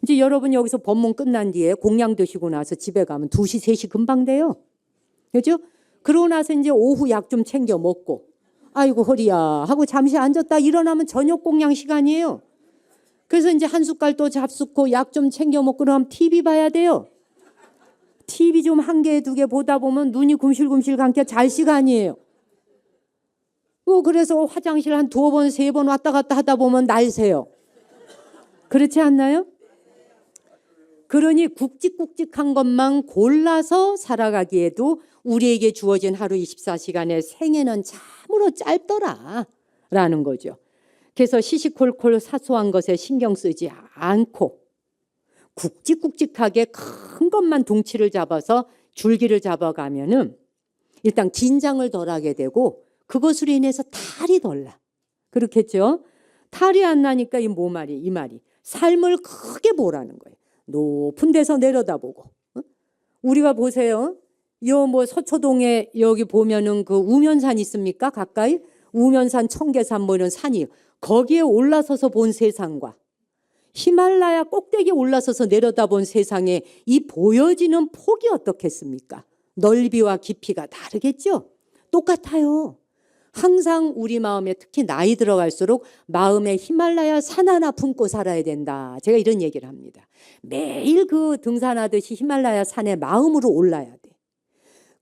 이제 여러분 여기서 법문 끝난 뒤에 공양 드시고 나서 집에 가면 2시, 3시 금방 돼요. 그죠? 그러고 나서 이제 오후 약 좀 챙겨 먹고 아이고 허리야 하고 잠시 앉았다 일어나면 저녁 공양 시간이에요. 그래서 이제 한 숟갈 또 잡수고 약 좀 챙겨 먹고 그럼 TV 봐야 돼요. TV 좀 1개, 2개 보다 보면 눈이 금실금실 감겨 잘 시간이에요. 그래서 화장실 한 2번, 3번 왔다 갔다 하다 보면 날 새요. 그렇지 않나요? 그러니 굵직굵직한 것만 골라서 살아가기에도 우리에게 주어진 하루 24시간의 생애는 참으로 짧더라라는 거죠. 그래서 시시콜콜 사소한 것에 신경 쓰지 않고 굵직굵직하게 큰 것만 둥치를 잡아서 줄기를 잡아가면은 일단 긴장을 덜하게 되고 그것으로 인해서 탈이 덜 나. 그렇겠죠? 탈이 안 나니까 이 말이 삶을 크게 보라는 거예요. 높은 데서 내려다보고. 우리가 보세요. 뭐 서초동에 여기 보면은 그 우면산 있습니까? 가까이 우면산, 청계산 뭐 이런 산이 거기에 올라서서 본 세상과 히말라야 꼭대기에 올라서서 내려다본 세상에 이 보여지는 폭이 어떻겠습니까? 넓이와 깊이가 다르겠죠? 똑같아요. 항상 우리 마음에 특히 나이 들어갈수록 마음에 히말라야 산 하나 품고 살아야 된다. 제가 이런 얘기를 합니다. 매일 그 등산하듯이 히말라야 산에 마음으로 올라야 돼.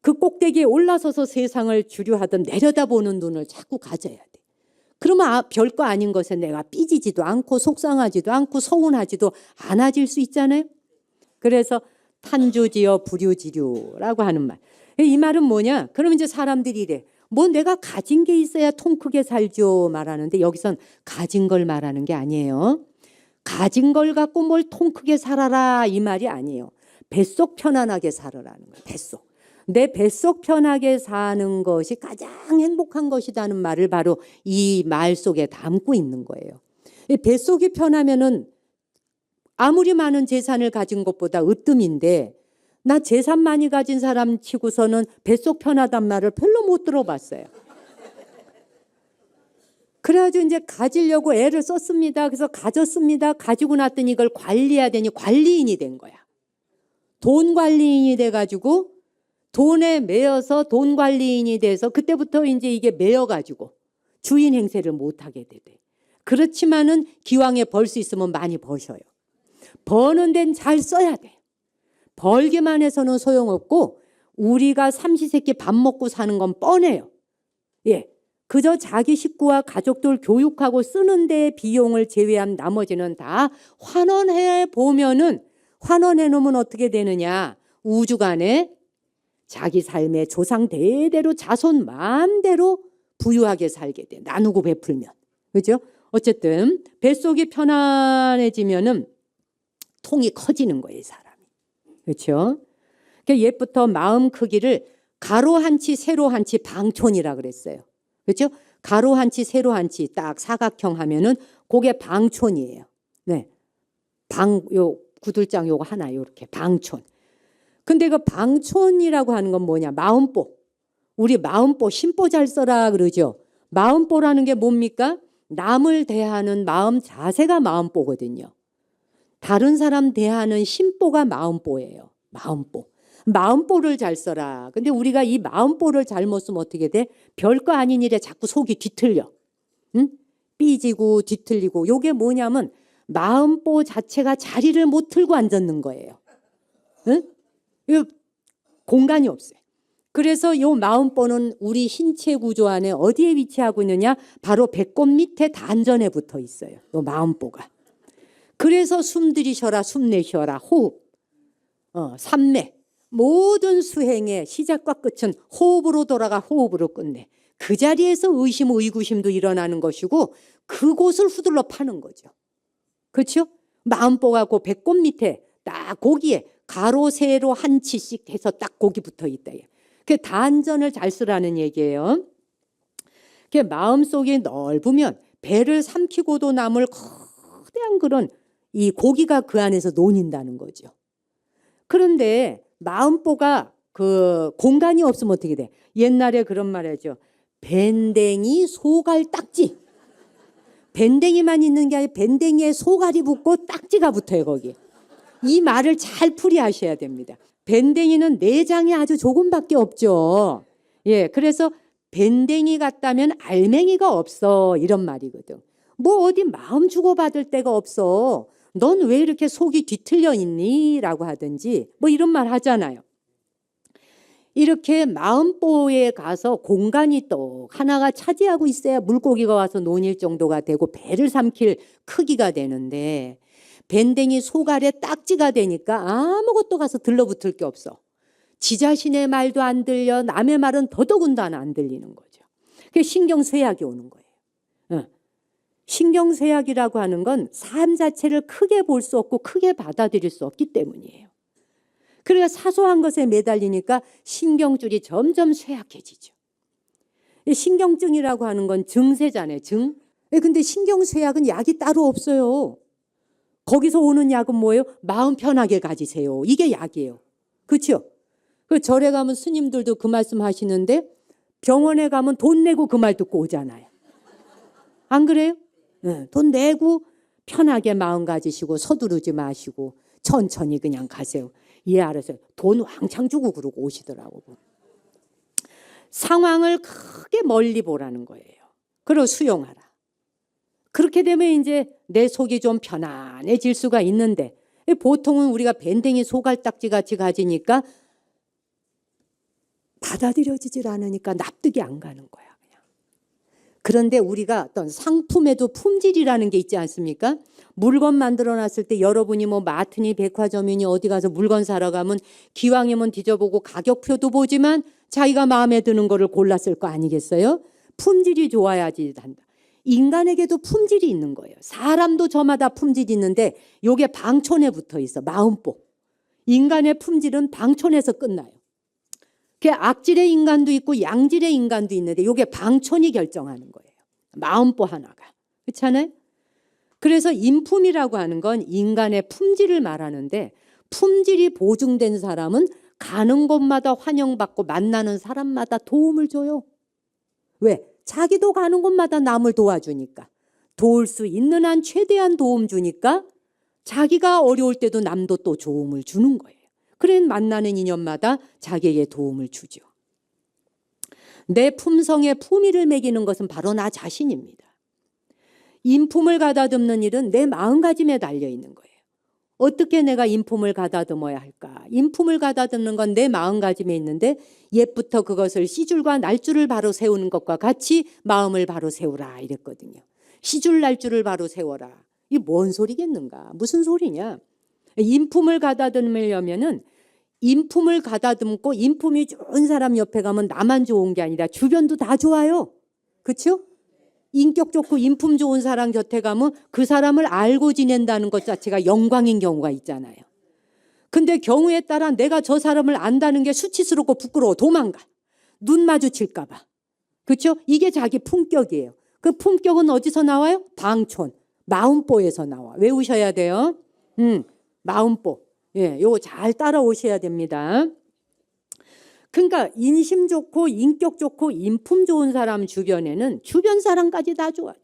그 꼭대기에 올라서서 세상을 주류하듯 내려다보는 눈을 자꾸 가져야 돼. 그러면 별거 아닌 것에 내가 삐지지도 않고 속상하지도 않고 서운하지도 않아질 수 있잖아요. 그래서 탄주지어 불유지류라고 하는 말. 이 말은 뭐냐? 그러면 이제 사람들이 이래. 뭐 내가 가진 게 있어야 통 크게 살죠 말하는데 여기선 가진 걸 말하는 게 아니에요. 가진 걸 갖고 뭘 통 크게 살아라 이 말이 아니에요. 뱃속 편안하게 살아라는 거예요. 뱃속. 내 뱃속 편하게 사는 것이 가장 행복한 것이라는 말을 바로 이 말 속에 담고 있는 거예요. 뱃속이 편하면은 아무리 많은 재산을 가진 것보다 으뜸인데 나 재산 많이 가진 사람 치고서는 뱃속 편하단 말을 별로 못 들어봤어요. 그래가지고 이제 가지려고 애를 썼습니다. 그래서 가졌습니다. 가지고 났더니 이걸 관리해야 되니 관리인이 된 거야. 돈 관리인이 돼가지고 돈에 매여서 돈 관리인이 돼서 그때부터 이제 이게 매여가지고 주인 행세를 못하게 되대. 그렇지만은 기왕에 벌 수 있으면 많이 버셔요. 버는 데는 잘 써야 돼. 벌기만 해서는 소용없고 우리가 삼시세끼 밥 먹고 사는 건 뻔해요. 예, 그저 자기 식구와 가족들 교육하고 쓰는 데 비용을 제외한 나머지는 다 환원해 보면은 환원해 놓으면 어떻게 되느냐. 우주간에 자기 삶의 조상 대대로 자손 마음대로 부유하게 살게 돼. 나누고 베풀면. 그죠? 어쨌든 뱃속이 편안해지면은 통이 커지는 거예요, 이 사람이. 그렇죠? 그러니까 옛부터 마음 크기를 가로 한치, 세로 한치, 방촌이라 그랬어요. 그렇죠? 가로 한치, 세로 한치 딱 사각형 하면은 그게 방촌이에요. 네. 요 구들장 요거 하나 요렇게 방촌. 근데 그 방촌이라고 하는 건 뭐냐? 마음보. 우리 마음보, 심보 잘 써라 그러죠. 마음보라는 게 뭡니까? 남을 대하는 마음 자세가 마음보거든요. 다른 사람 대하는 심보가 마음보예요. 마음보. 마음보를 잘 써라. 근데 우리가 이 마음보를 잘못 쓰면 어떻게 돼? 별거 아닌 일에 자꾸 속이 뒤틀려. 응? 삐지고 뒤틀리고. 요게 뭐냐면 마음보 자체가 자리를 못 틀고 앉았는 거예요. 응? 이 공간이 없어요. 그래서 요 마음보는 우리 신체 구조 안에 어디에 위치하고 있느냐? 바로 배꼽 밑에 단전에 붙어 있어요. 요 마음보가. 그래서 숨 들이셔라, 숨 내쉬어라, 호흡, 삼매. 모든 수행의 시작과 끝은 호흡으로 돌아가 호흡으로 끝내. 그 자리에서 의심, 의구심도 일어나는 것이고 그곳을 후들러 파는 거죠. 그렇죠? 마음보가 그 배꼽 밑에 딱 거기에 가로 세로 한 치씩 해서 딱 거기 붙어 있다. 그 단전을 잘 쓰라는 얘기예요. 그 마음속이 넓으면 배를 삼키고도 남을 거대한 그런 이 고기가 그 안에서 논인다는 거죠. 그런데 마음보가 그 공간이 없으면 어떻게 돼? 옛날에 그런 말 하죠. 밴댕이 소갈 딱지. 밴댕이만 있는 게 아니라 밴댕이에 소갈이 붙고 딱지가 붙어요 거기. 이 말을 잘 풀이하셔야 됩니다. 밴댕이는 내장이 아주 조금밖에 없죠. 예, 그래서 밴댕이 같다면 알맹이가 없어 이런 말이거든. 뭐 어디 마음 주고받을 데가 없어. 넌 왜 이렇게 속이 뒤틀려 있니? 라고 하든지 뭐 이런 말 하잖아요. 이렇게 마음보에 가서 공간이 또 하나가 차지하고 있어야 물고기가 와서 논일 정도가 되고 배를 삼킬 크기가 되는데 밴댕이 속 아래 딱지가 되니까 아무것도 가서 들러붙을 게 없어. 지 자신의 말도 안 들려 남의 말은 더더군다나 안 들리는 거죠. 그게 신경쇠약이 오는 거예요. 신경쇠약이라고 하는 건 삶 자체를 크게 볼 수 없고 크게 받아들일 수 없기 때문이에요. 그러니까 사소한 것에 매달리니까 신경줄이 점점 쇠약해지죠. 신경증이라고 하는 건 증세잖아요. 증. 근데 신경쇠약은 약이 따로 없어요. 거기서 오는 약은 뭐예요? 마음 편하게 가지세요. 이게 약이에요. 그렇죠? 그 절에 가면 스님들도 그 말씀 하시는데 병원에 가면 돈 내고 그 말 듣고 오잖아요. 안 그래요? 네, 돈 내고 편하게 마음 가지시고 서두르지 마시고 천천히 그냥 가세요. 예, 알았어요. 돈 왕창 주고 그러고 오시더라고. 상황을 크게 멀리 보라는 거예요. 그리고 수용하라. 그렇게 되면 이제 내 속이 좀 편안해질 수가 있는데 보통은 우리가 밴댕이 소갈딱지 같이 가지니까 받아들여지질 않으니까 납득이 안 가는 거야. 그냥. 그런데 우리가 어떤 상품에도 품질이라는 게 있지 않습니까? 물건 만들어놨을 때 여러분이 뭐 마트니 백화점이니 어디 가서 물건 사러 가면 기왕이면 뒤져보고 가격표도 보지만 자기가 마음에 드는 거를 골랐을 거 아니겠어요? 품질이 좋아야지 한다. 인간에게도 품질이 있는 거예요. 사람도 저마다 품질이 있는데 이게 방촌에 붙어 있어. 마음보. 인간의 품질은 방촌에서 끝나요. 그 악질의 인간도 있고 양질의 인간도 있는데 이게 방촌이 결정하는 거예요. 마음보 하나가. 그렇잖아요? 그래서 인품이라고 하는 건 인간의 품질을 말하는데 품질이 보증된 사람은 가는 곳마다 환영받고 만나는 사람마다 도움을 줘요. 왜? 자기도 가는 곳마다 남을 도와주니까. 도울 수 있는 한 최대한 도움 주니까 자기가 어려울 때도 남도 또 도움을 주는 거예요. 그래 만나는 인연마다 자기에게 도움을 주죠. 내 품성에 품위를 매기는 것은 바로 나 자신입니다. 인품을 가다듬는 일은 내 마음가짐에 달려있는 거예요. 어떻게 내가 인품을 가다듬어야 할까? 인품을 가다듬는 건 내 마음가짐에 있는데 옛부터 그것을 시줄과 날줄을 바로 세우는 것과 같이 마음을 바로 세우라 이랬거든요. 시줄 날줄을 바로 세워라. 이게 뭔 소리겠는가? 무슨 소리냐? 인품을 가다듬으려면은 인품을 가다듬고 인품이 좋은 사람 옆에 가면 나만 좋은 게 아니라 주변도 다 좋아요. 그렇죠? 인격 좋고 인품 좋은 사람 곁에 가면 그 사람을 알고 지낸다는 것 자체가 영광인 경우가 있잖아요. 근데 경우에 따라 내가 저 사람을 안다는 게 수치스럽고 부끄러워 도망가. 눈 마주칠까 봐. 그렇죠? 이게 자기 품격이에요. 그 품격은 어디서 나와요? 방촌, 마음보에서 나와. 외우셔야 돼요. 마음보. 예, 요거 잘 따라오셔야 됩니다. 그러니까 인심 좋고 인격 좋고 인품 좋은 사람 주변에는 주변 사람까지 다 좋아요.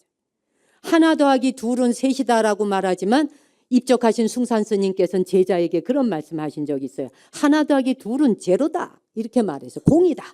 하나 더하기 둘은 셋이다라고 말하지만 입적하신 숭산 스님께서는 제자에게 그런 말씀하신 적이 있어요. 하나 더하기 둘은 제로다 이렇게 말해서 공이다.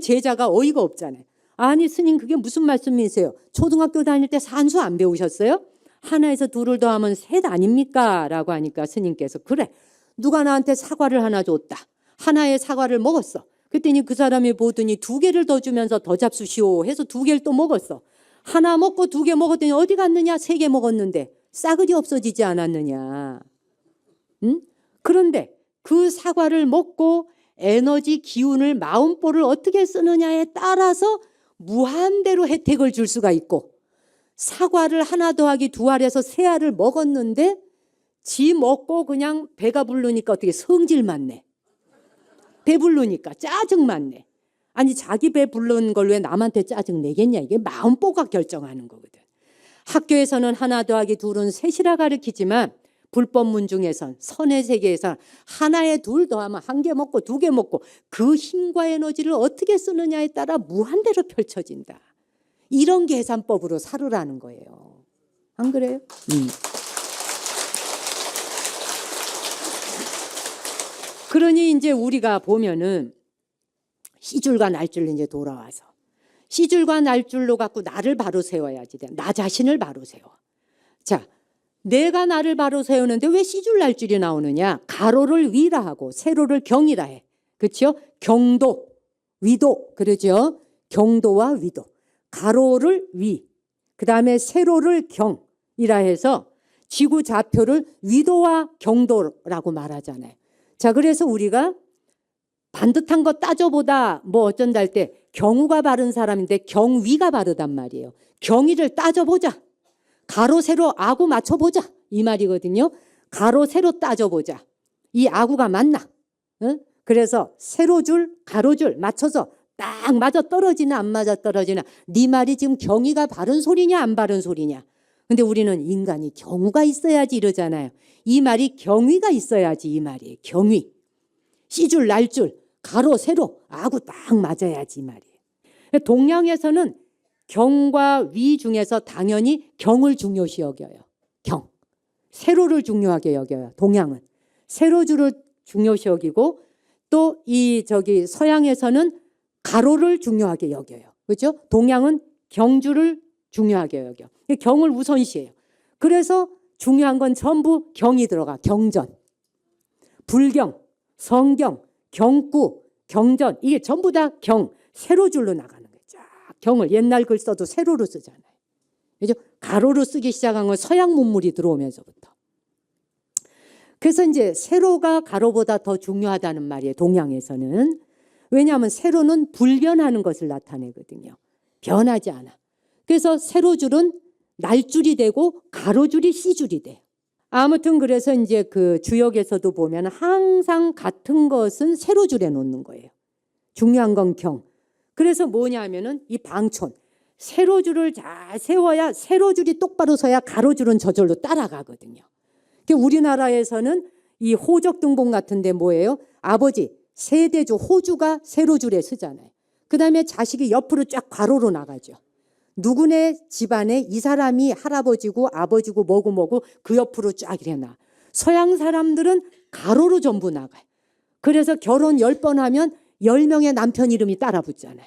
제자가 어이가 없잖아요. 아니 스님 그게 무슨 말씀이세요? 초등학교 다닐 때 산수 안 배우셨어요? 하나에서 둘을 더하면 셋 아닙니까? 라고 하니까 스님께서 그래 누가 나한테 사과를 하나 줬다. 하나의 사과를 먹었어. 그랬더니 그 사람이 보더니 2개를 더 주면서 더 잡수시오 해서 2개를 또 먹었어. 하나 먹고 2개 먹었더니 어디 갔느냐? 3개 먹었는데 싸그리 없어지지 않았느냐. 응? 그런데 그 사과를 먹고 에너지 기운을 마음보를 어떻게 쓰느냐에 따라서 무한대로 혜택을 줄 수가 있고 사과를 하나 더하기 2알에서 3알을 먹었는데 지 먹고 그냥 배가 부르니까 어떻게 성질 많네. 배부르니까 짜증 많네. 아니 자기 배 부른 걸 왜 남한테 짜증 내겠냐. 이게 마음보가 결정하는 거거든. 학교에서는 하나 더하기 2은 3이라 가르치지만 불법문 중에선 선의 세계에서 하나에 2 더하면 1개 먹고 2개 먹고 그 힘과 에너지를 어떻게 쓰느냐에 따라 무한대로 펼쳐진다. 이런 계산법으로 살으라는 거예요. 안 그래요? 그러니 이제 우리가 보면은 시줄과 날줄로 이제 돌아와서 시줄과 날줄로 갖고 나를 바로 세워야지 돼. 나 자신을 바로 세워. 자, 내가 나를 바로 세우는데 왜 시줄 날줄이 나오느냐? 가로를 위라 하고 세로를 경이라 해. 그렇죠? 경도, 위도 그러죠? 경도와 위도. 가로를 위, 그 다음에 세로를 경이라 해서 지구 좌표를 위도와 경도라고 말하잖아요. 자, 그래서 우리가 반듯한 거 따져보다 뭐 어쩐다 할 때 경우가 바른 사람인데 경위가 바르단 말이에요. 경위를 따져보자. 가로 세로 아구 맞춰보자 이 말이거든요. 가로 세로 따져보자. 이 아구가 맞나? 응? 그래서 세로줄 가로줄 맞춰서 딱 맞아 떨어지나 안 맞아 떨어지나 네 말이 지금 경위가 바른 소리냐 안 바른 소리냐. 근데 우리는 인간이 경우가 있어야지 이러잖아요. 이 말이 경위가 있어야지 이 말이에요. 경위. 시줄 날줄 가로 세로 아구 딱 맞아야지 이 말이에요. 동양에서는 경과 위 중에서 당연히 경을 중요시 여겨요. 경. 세로를 중요하게 여겨요. 동양은. 세로줄을 중요시 여기고 또 이 서양에서는 가로를 중요하게 여겨요. 그렇죠? 동양은 경주를 중요하게 여겨. 경을 우선시해요. 그래서 중요한 건 전부 경이 들어가. 경전. 불경, 성경, 경구, 경전 이게 전부 다 경, 세로줄로 나가는 거예요. 쫙 경을 옛날 글 써도 세로로 쓰잖아요. 그죠? 가로로 쓰기 시작한 건 서양 문물이 들어오면서부터. 그래서 이제 세로가 가로보다 더 중요하다는 말이에요. 동양에서는. 왜냐하면 세로는 불변하는 것을 나타내거든요. 변하지 않아. 그래서 세로줄은 날줄이 되고 가로줄이 씨줄이 돼요. 아무튼 그래서 이제 그 주역에서도 보면 항상 같은 것은 세로줄에 놓는 거예요. 중요한 건 경. 그래서 뭐냐면은 이 방촌. 세로줄을 잘 세워야 세로줄이 똑바로 서야 가로줄은 저절로 따라가거든요. 우리나라에서는 이 호적등본 같은데 뭐예요? 아버지 세대주 호주가 세로줄에 쓰잖아요. 그 다음에 자식이 옆으로 쫙 가로로 나가죠. 누구네 집안에 이 사람이 할아버지고 아버지고 뭐고 그 옆으로 쫙 이래놔. 서양 사람들은 가로로 전부 나가요. 그래서 결혼 10번 하면 10명의 남편 이름이 따라 붙잖아요.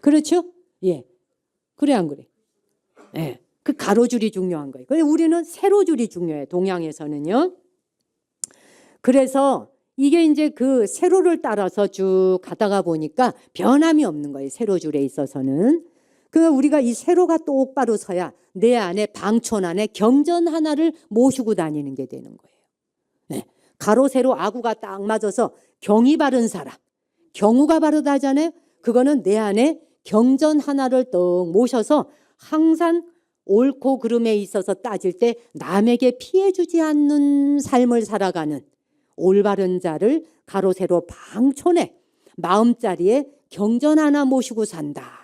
그렇죠? 예. 그래 안 그래? 예. 그 가로줄이 중요한 거예요. 그래서 우리는 세로줄이 중요해요. 동양에서는요. 그래서 이게 이제 그 세로를 따라서 쭉 가다가 보니까 변함이 없는 거예요. 세로줄에 있어서는. 그러니까 우리가 이 세로가 똑바로 서야 내 안에 방촌 안에 경전 하나를 모시고 다니는 게 되는 거예요. 네. 가로 세로 아구가 딱 맞아서 경이 바른 사람. 경우가 바르다 하잖아요. 그거는 내 안에 경전 하나를 떡 모셔서 항상 옳고 그름에 있어서 따질 때 남에게 피해 주지 않는 삶을 살아가는 올바른 자를 가로 세로 방촌에 마음자리에 경전 하나 모시고 산다.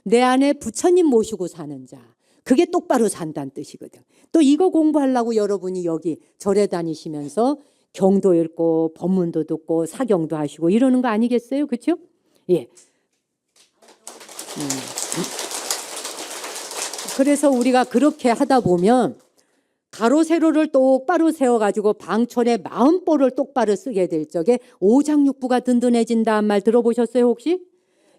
내 안에 부처님 모시고 사는 자. 그게 똑바로 산다는 뜻이거든. 또 이거 공부하려고 여러분이 여기 절에 다니시면서 경도 읽고 법문도 듣고 사경도 하시고 이러는 거 아니겠어요? 그렇죠? 예. 그래서 우리가 그렇게 하다 보면 가로 세로를 똑바로 세워가지고 방촌의 마음보를 똑바로 쓰게 될 적에 오장육부가 든든해진다는 말 들어보셨어요 혹시?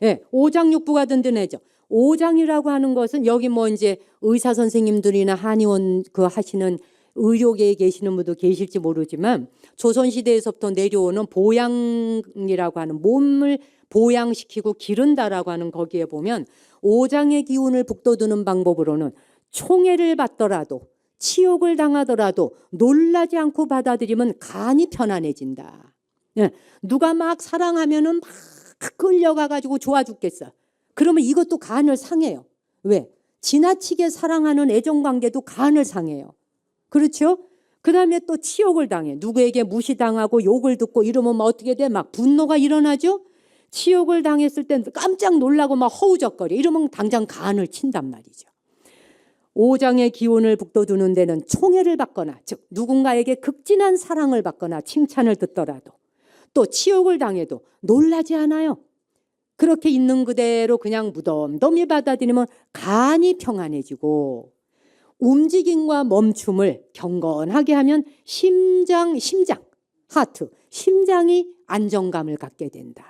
예, 오장육부가 든든해져. 오장이라고 하는 것은 여기 뭐 이제 의사 선생님들이나 한의원 그 하시는 의료계에 계시는 분도 계실지 모르지만 조선시대에서부터 내려오는 보양이라고 하는 몸을 보양시키고 기른다라고 하는 거기에 보면 오장의 기운을 북돋우는 방법으로는 총애를 받더라도 치욕을 당하더라도 놀라지 않고 받아들이면 간이 편안해진다. 예, 누가 막 사랑하면은 막 끌려가가지고 좋아 죽겠어. 그러면 이것도 간을 상해요. 왜? 지나치게 사랑하는 애정관계도 간을 상해요. 그렇죠? 그 다음에 또 치욕을 당해. 누구에게 무시당하고 욕을 듣고 이러면 막 어떻게 돼? 막 분노가 일어나죠? 치욕을 당했을 때 깜짝 놀라고 막 허우적거려. 이러면 당장 간을 친단 말이죠. 오장의 기운을 북돋우는 데는 총애를 받거나 즉 누군가에게 극진한 사랑을 받거나 칭찬을 듣더라도 또 치욕을 당해도 놀라지 않아요. 그렇게 있는 그대로 그냥 무덤덤히 받아들이면 간이 평안해지고 움직임과 멈춤을 경건하게 하면 심장 하트, 심장이 안정감을 갖게 된다.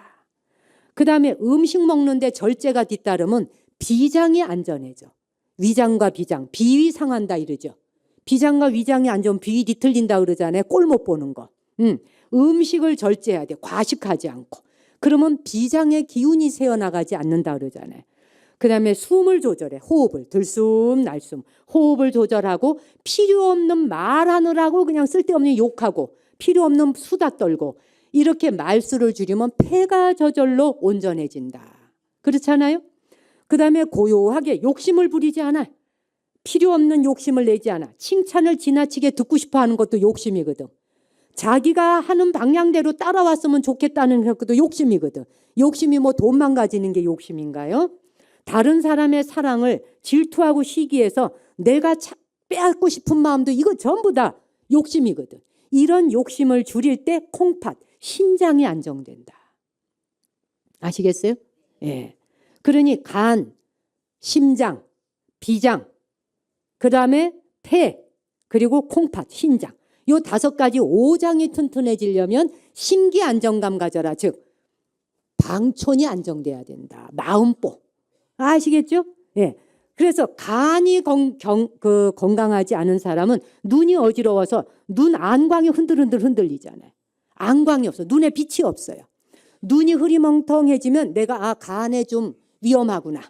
그 다음에 음식 먹는데 절제가 뒤따르면 비장이 안전해져. 위장과 비장, 비위 상한다 이러죠. 비장과 위장이 안 좋으면 비위 뒤틀린다 그러잖아요. 꼴 못 보는 거. 음식을 절제해야 돼. 과식하지 않고. 그러면 비장의 기운이 새어나가지 않는다 그러잖아요. 그 다음에 숨을 조절해. 호흡을 들숨 날숨 호흡을 조절하고 필요 없는 말하느라고 그냥 쓸데없는 욕하고 필요 없는 수다 떨고 이렇게 말수를 줄이면 폐가 저절로 온전해진다. 그렇잖아요? 그 다음에 고요하게 욕심을 부리지 않아. 필요 없는 욕심을 내지 않아. 칭찬을 지나치게 듣고 싶어 하는 것도 욕심이거든. 자기가 하는 방향대로 따라왔으면 좋겠다는 것도 욕심이거든. 욕심이 뭐 돈만 가지는 게 욕심인가요? 다른 사람의 사랑을 질투하고 시기해서 내가 빼앗고 싶은 마음도 이거 전부 다 욕심이거든. 이런 욕심을 줄일 때 콩팥, 신장이 안정된다. 아시겠어요? 예. 그러니 간, 심장, 비장, 그 다음에 폐, 그리고 콩팥, 신장. 요 5가지 오장이 튼튼해지려면 심기 안정감 가져라. 즉 방촌이 안정돼야 된다. 마음보. 아시겠죠? 예. 그래서 간이 건강하지 않은 사람은 눈이 어지러워서 눈 안광이 흔들리잖아요. 안광이 없어. 눈에 빛이 없어요. 눈이 흐리멍텅해지면 내가 간에 좀 위험하구나.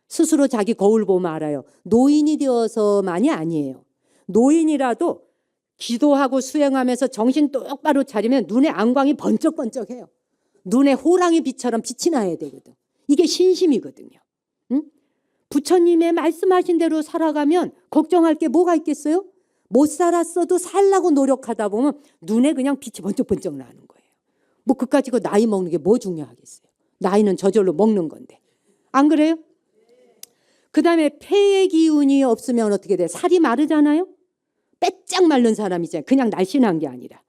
스스로 자기 거울 보면 알아요. 노인이 되어서만이 아니에요. 노인이라도 기도하고 수행하면서 정신 똑바로 차리면 눈에 안광이 번쩍번쩍해요. 눈에 호랑이 빛처럼 빛이 나야 되거든. 이게 신심이거든요. 응? 부처님의 말씀하신 대로 살아가면 걱정할 게 뭐가 있겠어요? 못 살았어도 살라고 노력하다 보면 눈에 그냥 빛이 번쩍번쩍 나는 거예요. 뭐 그까짓 거 나이 먹는 게 뭐 중요하겠어요? 나이는 저절로 먹는 건데. 안 그래요? 그 다음에 폐의 기운이 없으면 어떻게 돼? 살이 마르잖아요? 빼짝 마른 사람이잖아요. 그냥 날씬한 게 아니라.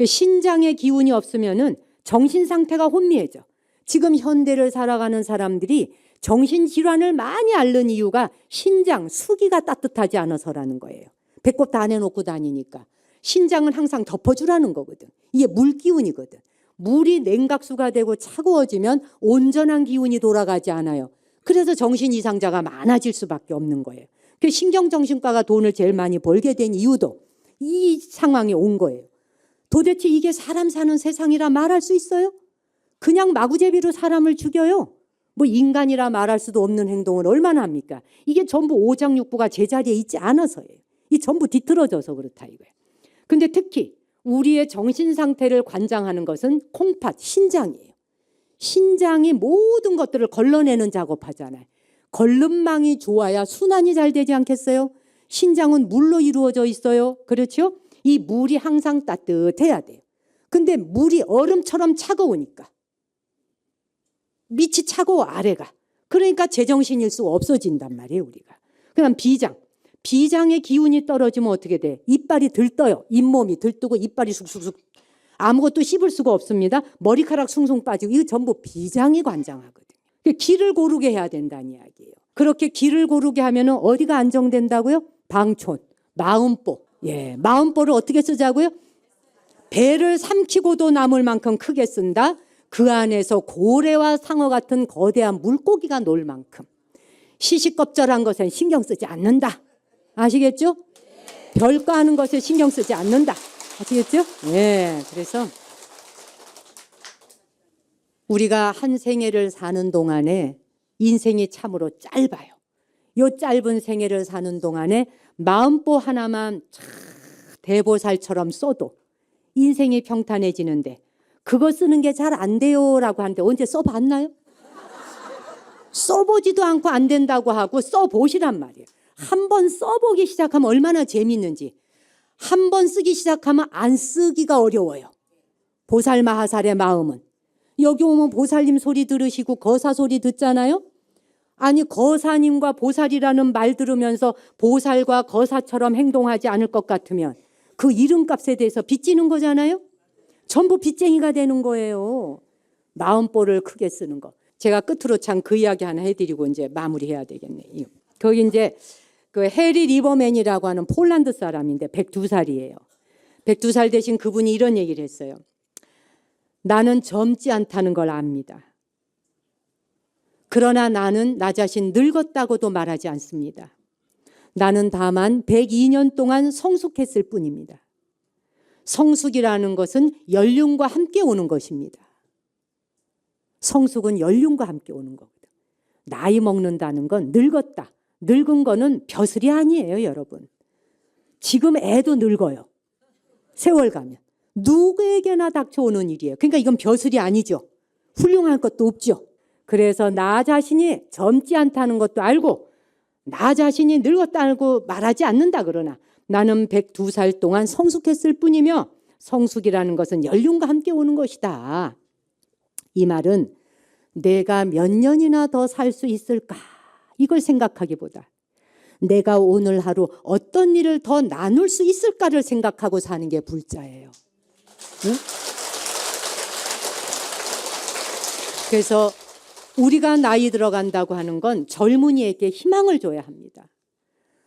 신장의 기운이 없으면은 정신 상태가 혼미해져. 지금 현대를 살아가는 사람들이 정신질환을 많이 앓는 이유가 신장, 수기가 따뜻하지 않아서라는 거예요. 배꼽 다 내놓고 다니니까. 신장은 항상 덮어주라는 거거든. 이게 물기운이거든. 물이 냉각수가 되고 차가워지면 온전한 기운이 돌아가지 않아요. 그래서 정신 이상자가 많아질 수밖에 없는 거예요. 그 신경정신과가 돈을 제일 많이 벌게 된 이유도 이 상황에 온 거예요. 도대체 이게 사람 사는 세상이라 말할 수 있어요? 그냥 마구제비로 사람을 죽여요. 뭐 인간이라 말할 수도 없는 행동을 얼마나 합니까? 이게 전부 오장육부가 제자리에 있지 않아서예요. 이 전부 뒤틀어져서 그렇다 이거예요. 근데 특히 우리의 정신 상태를 관장하는 것은 콩팥, 신장이에요. 신장이 모든 것들을 걸러내는 작업하잖아요. 걸름망이 좋아야 순환이 잘 되지 않겠어요? 신장은 물로 이루어져 있어요. 그렇죠? 이 물이 항상 따뜻해야 돼요. 근데 물이 얼음처럼 차가우니까 밑이 차가워 아래가. 그러니까 제정신일 수 없어진단 말이에요 우리가. 그다음 비장. 비장의 기운이 떨어지면 어떻게 돼? 이빨이 들떠요. 잇몸이 들뜨고 이빨이 쑥쑥쑥. 아무것도 씹을 수가 없습니다. 머리카락 숭숭 빠지고 이거 전부 비장이 관장하거든요. 길을 고르게 해야 된다는 이야기예요. 그렇게 길을 고르게 하면 어디가 안정된다고요? 방촌, 마음보. 예, 마음보를 어떻게 쓰자고요? 배를 삼키고도 남을 만큼 크게 쓴다. 그 안에서 고래와 상어 같은 거대한 물고기가 놀 만큼. 시시껍절한 것엔 신경 쓰지 않는다. 아시겠죠? 별거하는 것에 신경 쓰지 않는다. 아시겠죠? 예, 그래서 우리가 한 생애를 사는 동안에 인생이 참으로 짧아요. 이 짧은 생애를 사는 동안에 마음보 하나만 대보살처럼 써도 인생이 평탄해지는데 그거 쓰는 게 잘 안 돼요라고 하는데 언제 써봤나요? 써보지도 않고 안 된다고 하고 써보시란 말이에요. 한 번 써보기 시작하면 얼마나 재밌는지. 한 번 쓰기 시작하면 안 쓰기가 어려워요. 보살마하살의 마음은. 여기 오면 보살님 소리 들으시고 거사 소리 듣잖아요. 아니 거사님과 보살이라는 말 들으면서 보살과 거사처럼 행동하지 않을 것 같으면 그 이름값에 대해서 빚지는 거잖아요. 전부 빚쟁이가 되는 거예요. 마음보를 크게 쓰는 거. 제가 끝으로 참 그 이야기 하나 해드리고 이제 마무리해야 되겠네요. 거기 이제 그 해리 리버맨이라고 하는 폴란드 사람인데 102살이에요. 102살 되신 그분이 이런 얘기를 했어요. 나는 젊지 않다는 걸 압니다. 그러나 나는 나 자신 늙었다고도 말하지 않습니다. 나는 다만 102년 동안 성숙했을 뿐입니다. 성숙이라는 것은 연륜과 함께 오는 것입니다. 성숙은 연륜과 함께 오는 거거든. 나이 먹는다는 건 늙었다. 늙은 거는 벼슬이 아니에요, 여러분. 지금 애도 늙어요. 세월 가면. 누구에게나 닥쳐오는 일이에요. 그러니까 이건 벼슬이 아니죠. 훌륭할 것도 없죠. 그래서 나 자신이 젊지 않다는 것도 알고 나 자신이 늙었다고 말하지 않는다. 그러나 나는 102살 동안 성숙했을 뿐이며 성숙이라는 것은 연륜과 함께 오는 것이다. 이 말은 내가 몇 년이나 더 살 수 있을까 이걸 생각하기보다 내가 오늘 하루 어떤 일을 더 나눌 수 있을까를 생각하고 사는 게 불자예요. 응? 그래서 우리가 나이 들어간다고 하는 건 젊은이에게 희망을 줘야 합니다.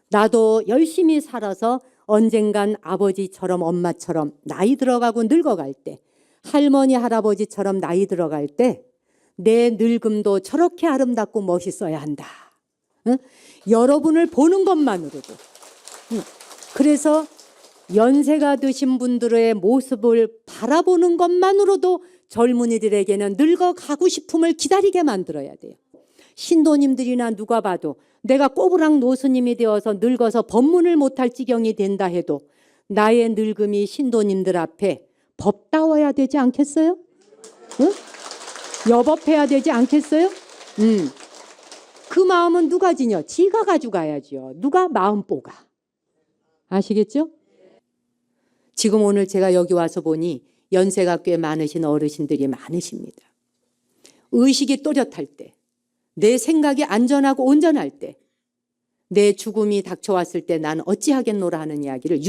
나도 열심히 살아서 언젠간 아버지처럼 엄마처럼 나이 들어가고 늙어갈 때, 할머니 할아버지처럼 나이 들어갈 때 내 늙음도 저렇게 아름답고 멋있어야 한다. 응? 여러분을 보는 것만으로도. 응. 그래서 연세가 드신 분들의 모습을 바라보는 것만으로도 젊은이들에게는 늙어가고 싶음을 기다리게 만들어야 돼요. 신도님들이나 누가 봐도 내가 꼬부랑 노스님이 되어서 늙어서 법문을 못할 지경이 된다 해도 나의 늙음이 신도님들 앞에 법다워야 되지 않겠어요? 응? 여법해야 되지 않겠어요? 그 마음은 누가 지녀? 지가 가져가야죠. 누가 마음 뽀가. 아시겠죠? 지금 오늘 제가 여기 와서 보니 연세가 꽤 많으신 어르신들이 많으십니다. 의식이 또렷할 때, 내 생각이 안전하고 온전할 때, 내 죽음이 닥쳐왔을 때 난 어찌하겠노라 하는 이야기를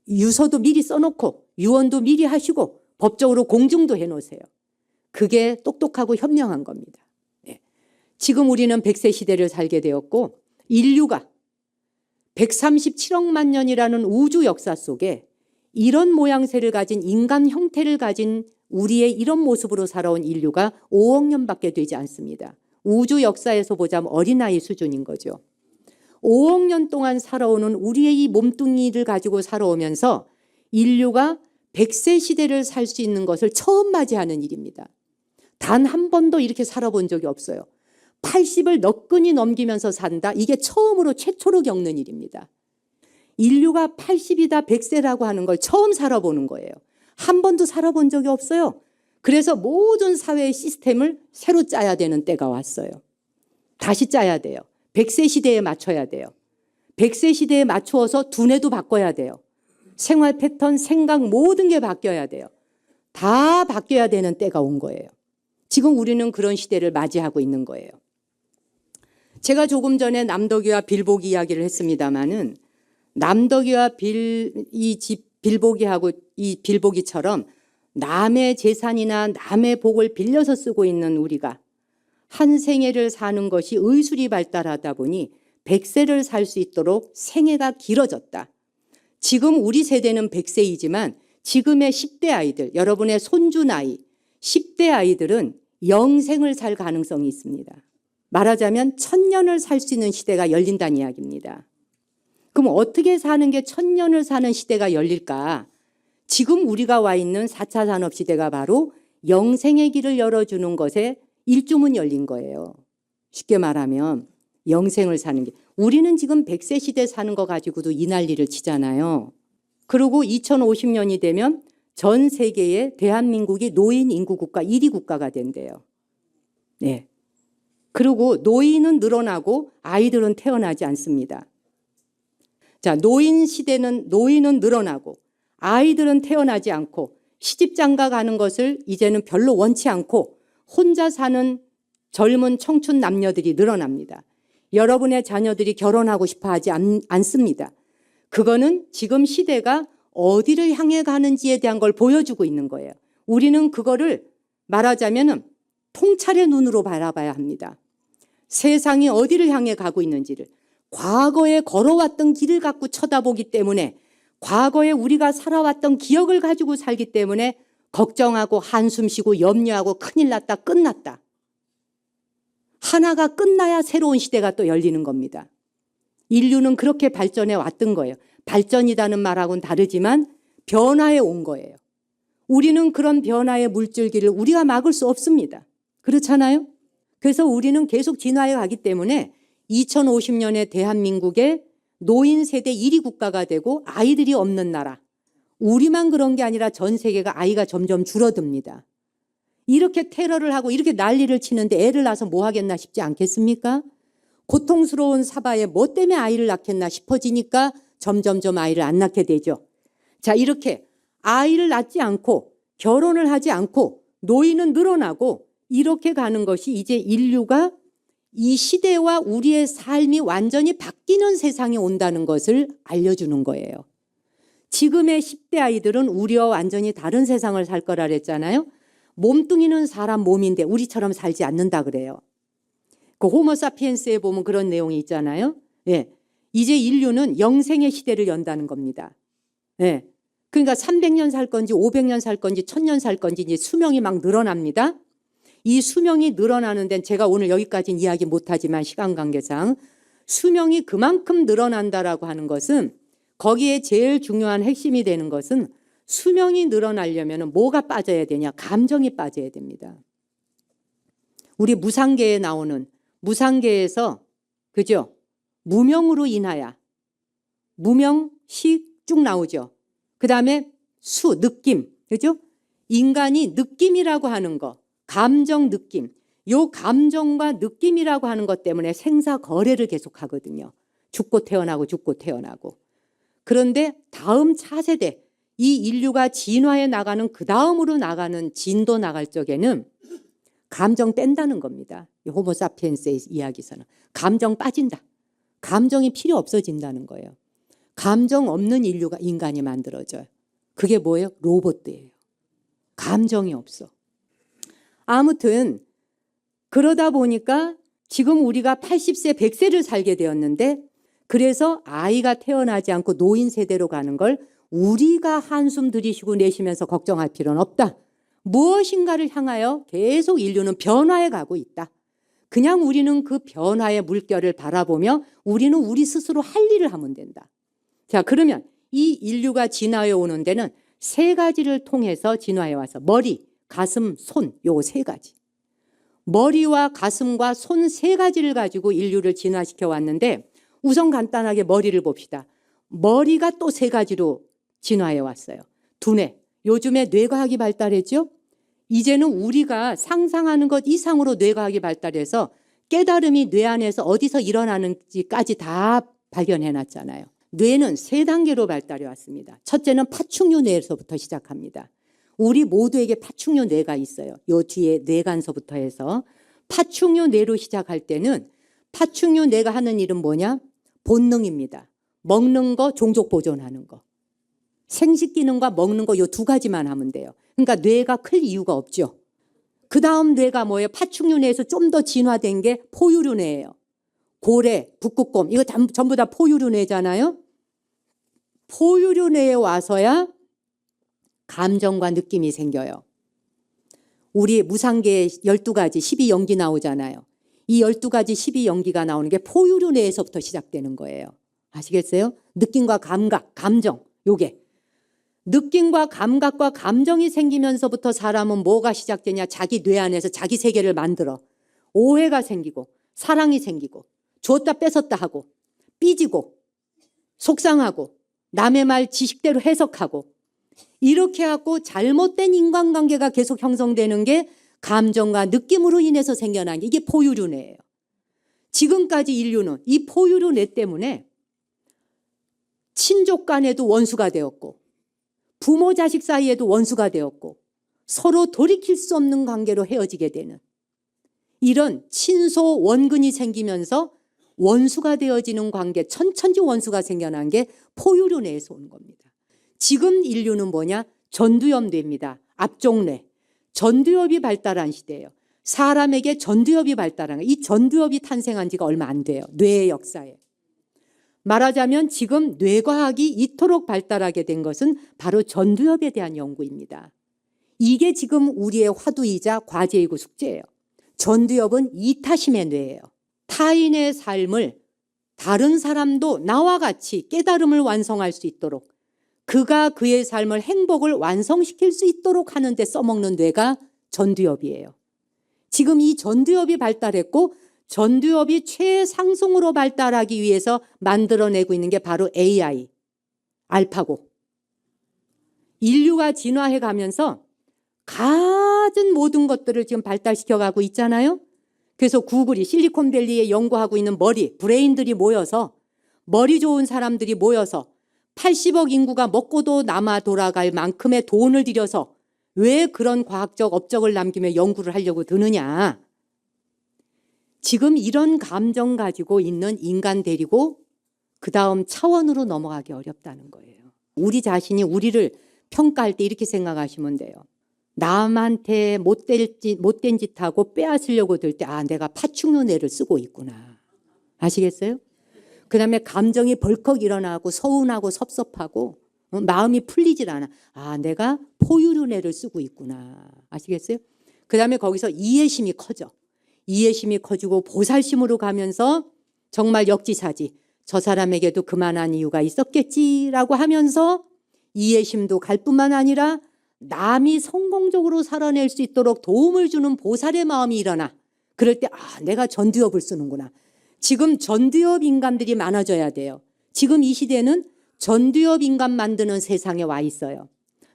유서도 미리 써놓고 유언도 미리 하시고 법적으로 공증도 해놓으세요. 그게 똑똑하고 현명한 겁니다. 네. 지금 우리는 100세 시대를 살게 되었고 인류가 137억만 년이라는 우주 역사 속에 이런 모양새를 가진 인간 형태를 가진 우리의 이런 모습으로 살아온 인류가 5억 년밖에 되지 않습니다. 우주 역사에서 보자면 어린아이 수준인 거죠. 5억 년 동안 살아오는 우리의 이 몸뚱이를 가지고 살아오면서 인류가 100세 시대를 살 수 있는 것을 처음 맞이하는 일입니다. 단 한 번도 이렇게 살아본 적이 없어요. 80을 너끈히 넘기면서 산다. 이게 처음으로 최초로 겪는 일입니다. 인류가 80이다 100세라고 하는 걸 처음 살아보는 거예요. 한 번도 살아본 적이 없어요. 그래서 모든 사회의 시스템을 새로 짜야 되는 때가 왔어요. 다시 짜야 돼요. 100세 시대에 맞춰야 돼요. 100세 시대에 맞추어서 두뇌도 바꿔야 돼요. 생활 패턴, 생각 모든 게 바뀌어야 돼요. 다 바뀌어야 되는 때가 온 거예요. 지금 우리는 그런 시대를 맞이하고 있는 거예요. 제가 조금 전에 남덕이와 빌보기 이야기를 했습니다마는 남덕이와 빌보기하고 이 빌보기처럼 남의 재산이나 남의 복을 빌려서 쓰고 있는 우리가 한 생애를 사는 것이 의술이 발달하다 보니 100세를 살 수 있도록 생애가 길어졌다. 지금 우리 세대는 100세이지만 지금의 10대 아이들, 여러분의 손주 나이 10대 아이들은 영생을 살 가능성이 있습니다. 말하자면 1000년을 살 수 있는 시대가 열린다는 이야기입니다. 그럼 어떻게 사는 게 1000년을 사는 시대가 열릴까? 지금 우리가 와 있는 4차 산업시대가 바로 영생의 길을 열어주는 것에 일주문 열린 거예요. 쉽게 말하면 영생을 사는 게. 우리는 지금 100세 시대 사는 거 가지고도 이 난리를 치잖아요. 그리고 2050년이 되면 전 세계에 대한민국이 노인 인구 국가 1위 국가가 된대요. 네. 그리고 노인은 늘어나고 아이들은 태어나지 않습니다. 자, 노인은 늘어나고 아이들은 태어나지 않고 시집장가 가는 것을 이제는 별로 원치 않고 혼자 사는 젊은 청춘 남녀들이 늘어납니다. 여러분의 자녀들이 결혼하고 싶어 하지 않습니다. 그거는 지금 시대가 어디를 향해 가는지에 대한 걸 보여주고 있는 거예요. 우리는 그거를 말하자면 통찰의 눈으로 바라봐야 합니다. 세상이 어디를 향해 가고 있는지를 과거에 걸어왔던 길을 갖고 쳐다보기 때문에 과거에 우리가 살아왔던 기억을 가지고 살기 때문에 걱정하고 한숨 쉬고 염려하고 큰일 났다, 끝났다. 하나가 끝나야 새로운 시대가 또 열리는 겁니다. 인류는 그렇게 발전해 왔던 거예요. 발전이라는 말하고는 다르지만 변화해 온 거예요. 우리는 그런 변화의 물줄기를 우리가 막을 수 없습니다. 그렇잖아요? 그래서 우리는 계속 진화해 가기 때문에 2050년에 대한민국의 노인 세대 1위 국가가 되고 아이들이 없는 나라. 우리만 그런 게 아니라 전 세계가 아이가 점점 줄어듭니다. 이렇게 테러를 하고 이렇게 난리를 치는데 애를 낳아서 뭐 하겠나 싶지 않겠습니까? 고통스러운 사바에 뭐 때문에 아이를 낳겠나 싶어지니까 점점점 아이를 안 낳게 되죠. 자, 이렇게 아이를 낳지 않고 결혼을 하지 않고 노인은 늘어나고 이렇게 가는 것이 이제 인류가 이 시대와 우리의 삶이 완전히 바뀌는 세상이 온다는 것을 알려주는 거예요. 지금의 10대 아이들은 우리와 완전히 다른 세상을 살 거라 그랬잖아요. 몸뚱이는 사람 몸인데 우리처럼 살지 않는다 그래요. 그 호모사피엔스에 보면 그런 내용이 있잖아요. 예. 이제 인류는 영생의 시대를 연다는 겁니다. 예. 그러니까 300년 살 건지 500년 살 건지 1000년 살 건지 이제 수명이 막 늘어납니다. 이 수명이 늘어나는 데는 제가 오늘 여기까지는 이야기 못하지만 시간 관계상 수명이 그만큼 늘어난다라고 하는 것은 거기에 제일 중요한 핵심이 되는 것은 수명이 늘어나려면 뭐가 빠져야 되냐? 감정이 빠져야 됩니다. 우리 무상계에 나오는 무상계에서 그죠? 무명으로 인하여 무명식 쭉 나오죠. 그 다음에 수, 느낌, 그죠? 인간이 느낌이라고 하는 거, 감정, 느낌. 요 감정과 느낌이라고 하는 것 때문에 생사 거래를 계속 하거든요. 죽고 태어나고 죽고 태어나고. 그런데 다음 차세대, 이 인류가 진화해 나가는 그 다음으로 나가는 진도 나갈 적에는 감정 뺀다는 겁니다. 호모사피엔스의 이야기에서는. 감정 빠진다. 감정이 필요 없어진다는 거예요. 감정 없는 인류가 인간이 만들어져요. 그게 뭐예요? 로봇이에요. 감정이 없어. 아무튼 그러다 보니까 지금 우리가 80세, 100세를 살게 되었는데 그래서 아이가 태어나지 않고 노인 세대로 가는 걸 우리가 한숨 들이쉬고 내쉬면서 걱정할 필요는 없다. 무엇인가를 향하여 계속 인류는 변화해 가고 있다. 그냥 우리는 그 변화의 물결을 바라보며 우리는 우리 스스로 할 일을 하면 된다. 자, 그러면 이 인류가 진화해 오는 데는 세 가지를 통해서 진화해 와서 머리, 가슴, 손, 요 세 가지. 머리와 가슴과 손 세 가지를 가지고 인류를 진화시켜 왔는데 우선 간단하게 머리를 봅시다. 머리가 또 세 가지로 진화해 왔어요. 두뇌. 요즘에 뇌과학이 발달했죠? 이제는 우리가 상상하는 것 이상으로 뇌과학이 발달해서 깨달음이 뇌 안에서 어디서 일어나는지까지 다 발견해 놨잖아요. 뇌는 세 단계로 발달해 왔습니다. 첫째는 파충류 뇌에서부터 시작합니다. 우리 모두에게 파충류 뇌가 있어요. 요 뒤에 뇌간서부터 해서 파충류 뇌로 시작할 때는 파충류 뇌가 하는 일은 뭐냐? 본능입니다. 먹는 거, 종족 보존하는 거. 생식 기능과 먹는 거 요 두 가지만 하면 돼요. 그러니까 뇌가 클 이유가 없죠. 그 다음 뇌가 뭐예요? 파충류 뇌에서 좀 더 진화된 게 포유류 뇌예요. 고래, 북극곰 이거 전부 다 포유류 뇌잖아요. 포유류 뇌에 와서야 감정과 느낌이 생겨요. 우리 무상계에 12가지 12연기 나오잖아요. 이 12가지 12연기가 나오는 게 포유류 뇌에서부터 시작되는 거예요. 아시겠어요? 느낌과 감각, 감정 요게. 느낌과 감각과 감정이 생기면서부터 사람은 뭐가 시작되냐? 자기 뇌 안에서 자기 세계를 만들어. 오해가 생기고 사랑이 생기고 줬다 뺏었다 하고 삐지고 속상하고 남의 말 지식대로 해석하고 이렇게 하고 잘못된 인간관계가 계속 형성되는 게 감정과 느낌으로 인해서 생겨난 게 이게 포유류 뇌예요. 지금까지 인류는 이 포유류 뇌 때문에 친족 간에도 원수가 되었고 부모 자식 사이에도 원수가 되었고 서로 돌이킬 수 없는 관계로 헤어지게 되는 이런 친소 원근이 생기면서 원수가 되어지는 관계, 천천지 원수가 생겨난 게 포유류 뇌에서 오는 겁니다. 지금 인류는 뭐냐? 전두엽 뇌입니다. 앞쪽 뇌. 전두엽이 발달한 시대예요. 사람에게 전두엽이 발달한 거예요. 이 전두엽이 탄생한 지가 얼마 안 돼요. 뇌의 역사에. 말하자면 지금 뇌과학이 이토록 발달하게 된 것은 바로 전두엽에 대한 연구입니다. 이게 지금 우리의 화두이자 과제이고 숙제예요. 전두엽은 이타심의 뇌예요. 타인의 삶을 다른 사람도 나와 같이 깨달음을 완성할 수 있도록, 그가 그의 삶을 행복을 완성시킬 수 있도록 하는 데 써먹는 뇌가 전두엽이에요. 지금 이 전두엽이 발달했고 전두엽이 최상승으로 발달하기 위해서 만들어내고 있는 게 바로 AI, 알파고. 인류가 진화해 가면서 가진 모든 것들을 지금 발달시켜가고 있잖아요. 그래서 구글이 실리콘밸리에 연구하고 있는 브레인들이 모여서, 머리 좋은 사람들이 모여서 80억 인구가 먹고도 남아 돌아갈 만큼의 돈을 들여서 왜 그런 과학적 업적을 남기며 연구를 하려고 드느냐. 지금 이런 감정 가지고 있는 인간 데리고 그 다음 차원으로 넘어가기 어렵다는 거예요. 우리 자신이 우리를 평가할 때 이렇게 생각하시면 돼요. 남한테 못된 짓 하고 빼앗으려고 들 때, 내가 파충류 뇌를 쓰고 있구나. 아시겠어요? 그 다음에 감정이 벌컥 일어나고 서운하고 섭섭하고 마음이 풀리질 않아. 내가 포유류 뇌를 쓰고 있구나. 아시겠어요? 그 다음에 거기서 이해심이 커져. 이해심이 커지고 보살심으로 가면서 정말 역지사지, 저 사람에게도 그만한 이유가 있었겠지라고 하면서 이해심도 갈 뿐만 아니라 남이 성공적으로 살아낼 수 있도록 도움을 주는 보살의 마음이 일어나. 그럴 때 내가 전두엽을 쓰는구나. 지금 전두엽 인간들이 많아져야 돼요. 지금 이 시대는 전두엽 인간 만드는 세상에 와 있어요.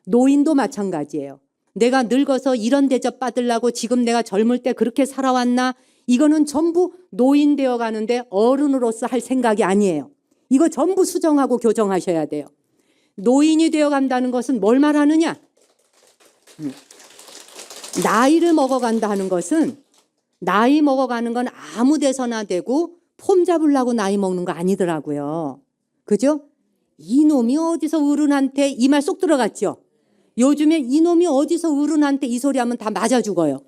노인도 마찬가지예요. 내가 늙어서 이런 대접 받으려고 지금 내가 젊을 때 그렇게 살아왔나? 이거는 전부 노인 되어 가는데 어른으로서 할 생각이 아니에요. 이거 전부 수정하고 교정하셔야 돼요. 노인이 되어 간다는 것은 뭘 말하느냐? 나이를 먹어간다 하는 것은, 나이 먹어가는 건 아무 데서나 되고 폼 잡으려고 나이 먹는 거 아니더라고요. 그죠? 이놈이 어디서 어른한테, 이 말 쏙 들어갔죠? 요즘에 이놈이 어디서 어른한테 이 소리 하면 다 맞아 죽어요.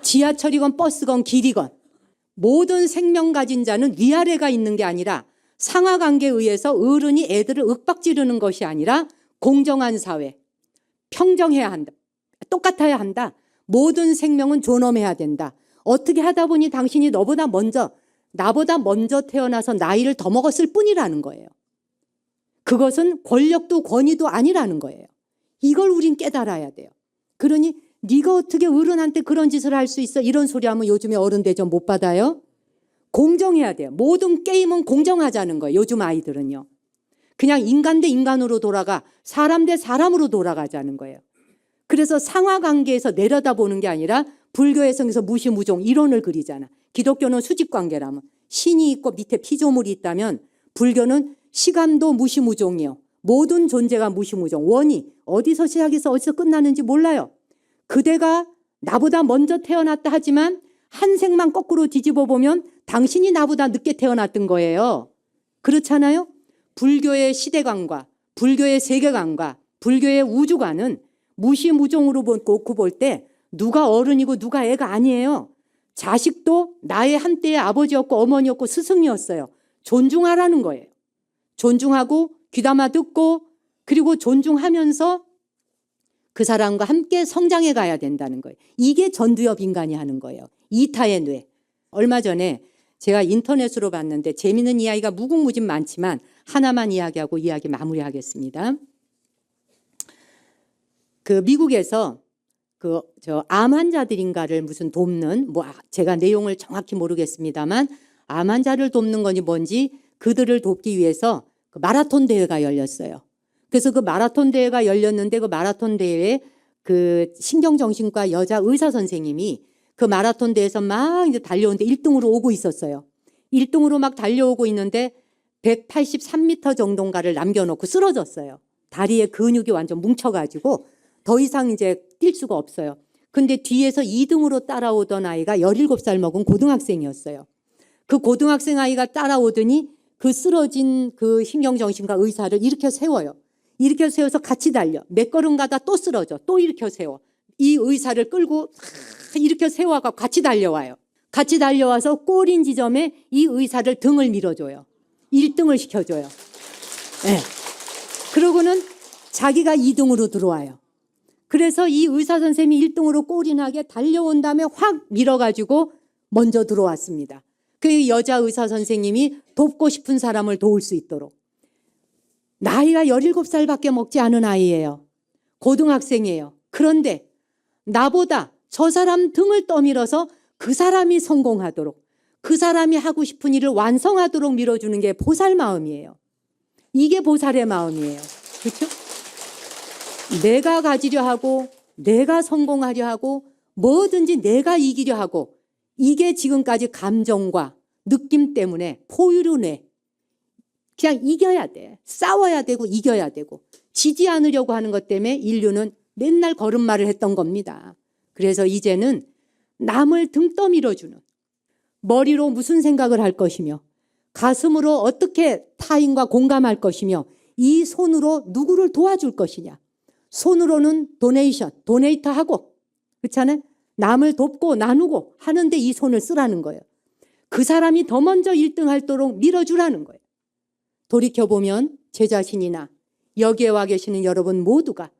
지하철이건 버스건 길이건. 모든 생명 가진 자는 위아래가 있는 게 아니라 상하관계에 의해서 어른이 애들을 윽박지르는 것이 아니라 공정한 사회, 평정해야 한다. 똑같아야 한다. 모든 생명은 존엄해야 된다. 어떻게 하다 보니 당신이 나보다 먼저 태어나서 나이를 더 먹었을 뿐이라는 거예요. 그것은 권력도 권위도 아니라는 거예요. 이걸 우린 깨달아야 돼요. 그러니 네가 어떻게 어른한테 그런 짓을 할 수 있어? 이런 소리 하면 요즘에 어른 대접 못 받아요. 공정해야 돼요. 모든 게임은 공정하자는 거예요. 요즘 아이들은요. 그냥 인간 대 인간으로 돌아가, 사람 대 사람으로 돌아가자는 거예요. 그래서 상하관계에서 내려다보는 게 아니라 불교에서 무시무종 이론을 그리잖아. 기독교는 수직관계라면, 신이 있고 밑에 피조물이 있다면 불교는 시간도 무시무종이요. 모든 존재가 무시무종. 원이 어디서 시작해서 어디서 끝나는지 몰라요. 그대가 나보다 먼저 태어났다 하지만 한 생만 거꾸로 뒤집어 보면 당신이 나보다 늦게 태어났던 거예요. 그렇잖아요? 불교의 시대관과 불교의 세계관과 불교의 우주관은 무시무종으로 놓고 볼 때 누가 어른이고 누가 애가 아니에요. 자식도 나의 한때의 아버지였고 어머니였고 스승이었어요. 존중하라는 거예요. 존중하고 귀담아 듣고 그리고 존중하면서 그 사람과 함께 성장해 가야 된다는 거예요. 이게 전두엽 인간이 하는 거예요. 이타의 뇌. 얼마 전에 제가 인터넷으로 봤는데 재미있는 이야기가 무궁무진 많지만 하나만 이야기하고 이야기 마무리하겠습니다. 그 미국에서 암 환자들인가를 무슨 돕는, 제가 내용을 정확히 모르겠습니다만 암 환자를 돕는 건지 뭔지 그들을 돕기 위해서 그 마라톤 대회가 열렸어요. 그래서 그 마라톤 대회가 열렸는데 그 마라톤 대회에 그 신경정신과 여자 의사 선생님이 그 마라톤 대회에서 막 이제 달려오는데 1등으로 오고 있었어요. 1등으로 막 달려오고 있는데 183m 정도인가를 남겨놓고 쓰러졌어요. 다리에 근육이 완전 뭉쳐가지고 더 이상 이제 뛸 수가 없어요. 근데 뒤에서 2등으로 따라오던 아이가 17살 먹은 고등학생이었어요. 그 고등학생 아이가 따라오더니 그 쓰러진 그 신경정신과 의사를 일으켜 세워요. 일으켜 세워서 같이 달려. 몇 걸음 가다 또 쓰러져. 또 일으켜 세워. 이 의사를 끌고 일으켜 세워가 같이 달려와요. 같이 달려와서 꼬린 지점에 이 의사를 등을 밀어줘요. 1등을 시켜줘요. 네. 그러고는 자기가 2등으로 들어와요. 그래서 이 의사 선생님이 1등으로 꼴이 나게 달려온 다음에 확 밀어가지고 먼저 들어왔습니다. 그 여자 의사 선생님이 돕고 싶은 사람을 도울 수 있도록. 나이가 17살밖에 먹지 않은 아이예요. 고등학생이에요. 그런데 나보다 저 사람 등을 떠밀어서 그 사람이 성공하도록, 그 사람이 하고 싶은 일을 완성하도록 밀어주는 게 보살 마음이에요. 이게 보살의 마음이에요. 그렇죠? 내가 가지려 하고, 내가 성공하려 하고, 뭐든지 내가 이기려 하고, 이게 지금까지 감정과 느낌 때문에 포유류 내. 그냥 이겨야 돼. 싸워야 되고 이겨야 되고. 지지 않으려고 하는 것 때문에 인류는 맨날 걸음마를 했던 겁니다. 그래서 이제는 남을 등 떠밀어주는, 머리로 무슨 생각을 할 것이며, 가슴으로 어떻게 타인과 공감할 것이며, 이 손으로 누구를 도와줄 것이냐. 손으로는 도네이터하고, 그렇잖아요? 남을 돕고 나누고 하는데 이 손을 쓰라는 거예요. 그 사람이 더 먼저 1등하도록 밀어주라는 거예요. 돌이켜보면 제 자신이나 여기에 와 계시는 여러분 모두가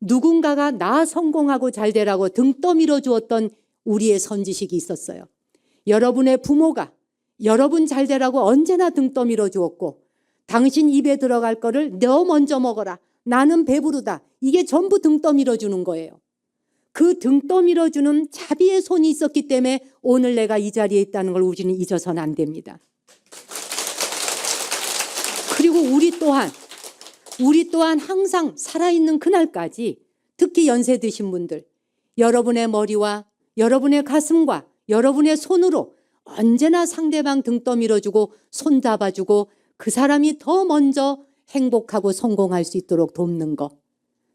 누군가가 나 성공하고 잘 되라고 등 떠밀어 주었던 우리의 선지식이 있었어요. 여러분의 부모가 여러분 잘 되라고 언제나 등 떠밀어 주었고, 당신 입에 들어갈 거를 너 먼저 먹어라. 나는 배부르다. 이게 전부 등 떠밀어 주는 거예요. 그 등 떠밀어 주는 자비의 손이 있었기 때문에 오늘 내가 이 자리에 있다는 걸 우리는 잊어서는 안 됩니다. 그리고 우리 또한 항상 살아있는 그날까지, 특히 연세 드신 분들, 여러분의 머리와 여러분의 가슴과 여러분의 손으로 언제나 상대방 등 떠밀어주고 손잡아주고 그 사람이 더 먼저 행복하고 성공할 수 있도록 돕는 것.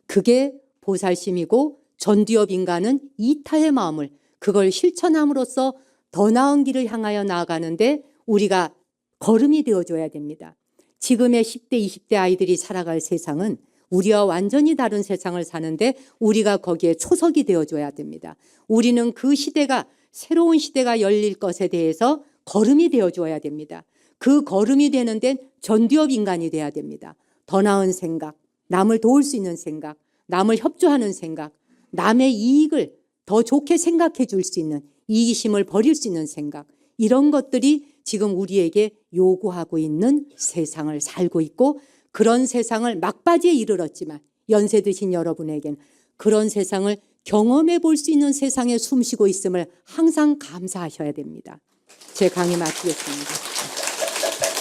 그게 보살심이고, 전두엽 인간은 이타의 마음을, 그걸 실천함으로써 더 나은 길을 향하여 나아가는데 우리가 걸음이 되어줘야 됩니다. 지금의 10대, 20대 아이들이 살아갈 세상은 우리와 완전히 다른 세상을 사는데 우리가 거기에 초석이 되어줘야 됩니다. 우리는 그 시대가, 새로운 시대가 열릴 것에 대해서 걸음이 되어줘야 됩니다. 그 걸음이 되는 데는 전두엽 인간이 돼야 됩니다. 더 나은 생각, 남을 도울 수 있는 생각, 남을 협조하는 생각, 남의 이익을 더 좋게 생각해 줄 수 있는, 이기심을 버릴 수 있는 생각, 이런 것들이 지금 우리에게 요구하고 있는 세상을 살고 있고, 그런 세상을 막바지에 이르렀지만 연세 드신 여러분에겐 그런 세상을 경험해 볼 수 있는 세상에 숨쉬고 있음을 항상 감사하셔야 됩니다. 제 강의 마치겠습니다.